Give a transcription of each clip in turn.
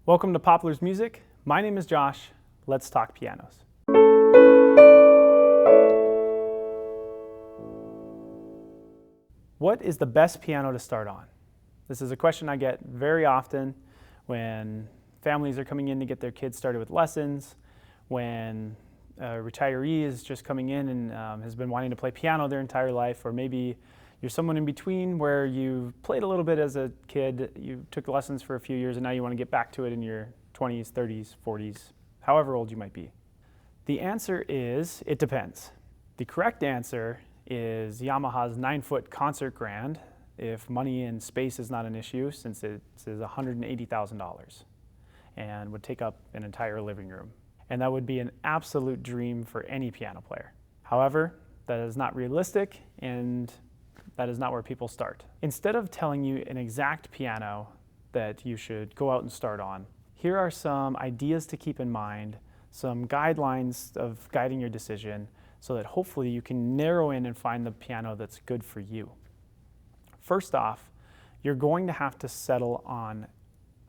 Welcome to Popplers Music. My name is Josh. Let's talk pianos. What is the best piano to start on? This is a question I get very often when families are coming in to get their kids started with lessons, when a retiree is just coming in and has been wanting to play piano their entire life, or maybe you're someone in between where you played a little bit as a kid, you took lessons for a few years, and now you want to get back to it in your 20s, 30s, 40s, however old you might be. The answer is, it depends. The correct answer is Yamaha's 9-foot concert grand, if money and space is not an issue, since it is $180,000 and would take up an entire living room. And that would be an absolute dream for any piano player. However, that is not realistic, and that is not where people start. Instead of telling you an exact piano that you should go out and start on, here are some ideas to keep in mind, some guidelines of guiding your decision so that hopefully you can narrow in and find the piano that's good for you. First off, you're going to have to settle on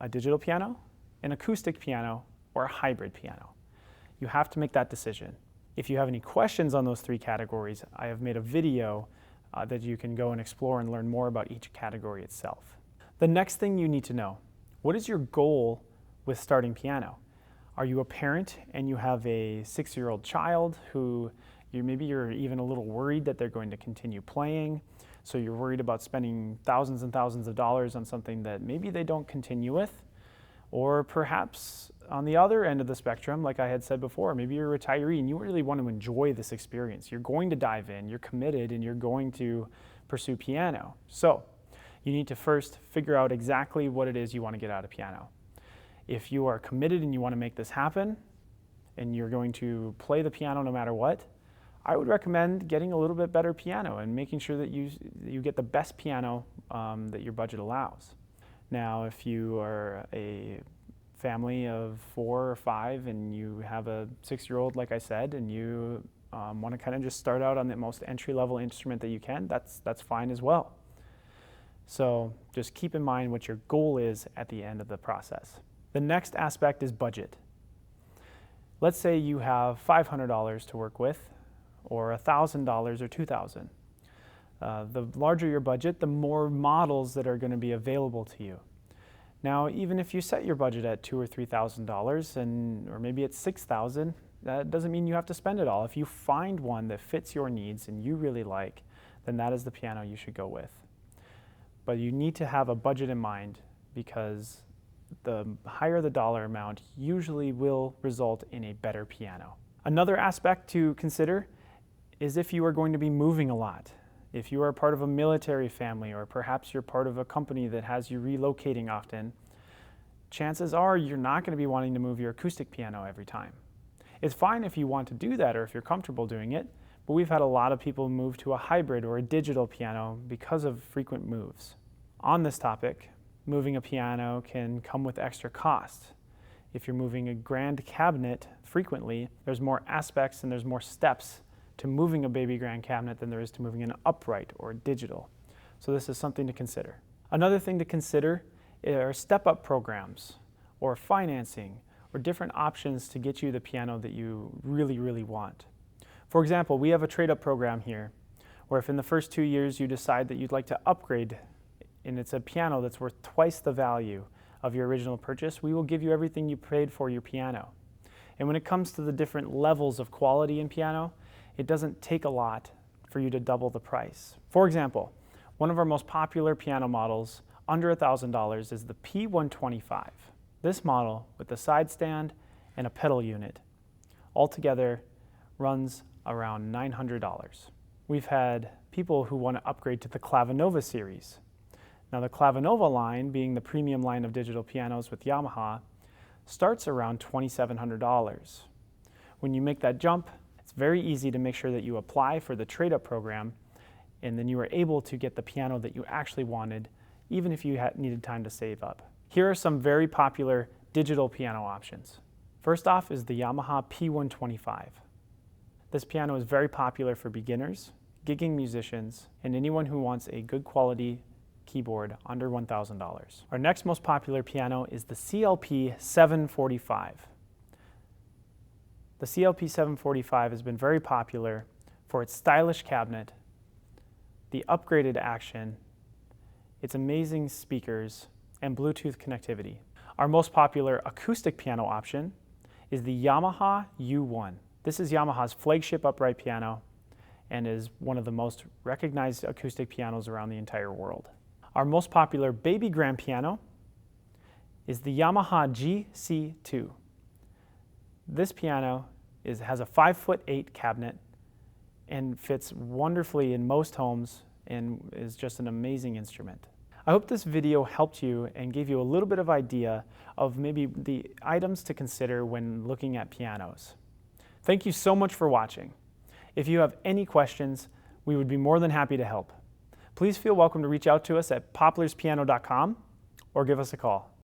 a digital piano, an acoustic piano, or a hybrid piano. You have to make that decision. If you have any questions on those three categories, I have made a video that you can go and explore and learn more about each category itself. The next thing you need to know, what is your goal with starting piano? Are you a parent and you have a 6-year-old child who maybe you're even a little worried that they're going to continue playing, so you're worried about spending thousands and thousands of dollars on something that maybe they don't continue with? Or perhaps on the other end of the spectrum, like I had said before, maybe you're a retiree and you really want to enjoy this experience. You're going to dive in, you're committed, and you're going to pursue piano. So you need to first figure out exactly what it is you want to get out of piano. If you are committed and you want to make this happen, and you're going to play the piano no matter what, I would recommend getting a little bit better piano and making sure that you get the best piano that your budget allows. Now, if you are a family of 4 or 5 and you have a 6-year-old, like I said, and you want to kind of just start out on the most entry-level instrument that you can, that's fine as well. So just keep in mind what your goal is at the end of the process. The next aspect is budget. Let's say you have $500 to work with, or $1,000 or $2,000. The larger your budget, the more models that are going to be available to you. Now, even if you set your budget at $2,000 or $3,000, or maybe it's $6,000, that doesn't mean you have to spend it all. If you find one that fits your needs and you really like, then that is the piano you should go with. But you need to have a budget in mind, because the higher the dollar amount usually will result in a better piano. Another aspect to consider is if you are going to be moving a lot. If you are part of a military family, or perhaps you're part of a company that has you relocating often, chances are you're not going to be wanting to move your acoustic piano every time. It's fine if you want to do that or if you're comfortable doing it, but we've had a lot of people move to a hybrid or a digital piano because of frequent moves. On this topic, moving a piano can come with extra cost. If you're moving a grand cabinet frequently, there's more aspects and there's more steps to moving a baby grand cabinet than there is to moving an upright or digital. So this is something to consider. Another thing to consider are step-up programs, or financing, or different options to get you the piano that you really, really want. For example, we have a trade-up program here, where if in the first 2 years you decide that you'd like to upgrade, and it's a piano that's worth twice the value of your original purchase, we will give you everything you paid for your piano. And when it comes to the different levels of quality in piano, it doesn't take a lot for you to double the price. For example, one of our most popular piano models under $1,000 is the P125. This model, with the side stand and a pedal unit, altogether runs around $900. We've had people who want to upgrade to the Clavinova series. Now, the Clavinova line, being the premium line of digital pianos with Yamaha, starts around $2,700. When you make that jump, it's very easy to make sure that you apply for the trade-up program, and then you are able to get the piano that you actually wanted, even if you needed time to save up. Here are some very popular digital piano options. First off is the Yamaha P125. This piano is very popular for beginners, gigging musicians, and anyone who wants a good quality keyboard under $1,000. Our next most popular piano is the CLP 745. The CLP 745 has been very popular for its stylish cabinet, the upgraded action, its amazing speakers, and Bluetooth connectivity. Our most popular acoustic piano option is the Yamaha U1. This is Yamaha's flagship upright piano and is one of the most recognized acoustic pianos around the entire world. Our most popular baby grand piano is the Yamaha GC2. This piano has a 5'8" cabinet and fits wonderfully in most homes and is just an amazing instrument. I hope this video helped you and gave you a little bit of idea of maybe the items to consider when looking at pianos. Thank you so much for watching. If you have any questions, we would be more than happy to help. Please feel welcome to reach out to us at popplerspiano.com or give us a call.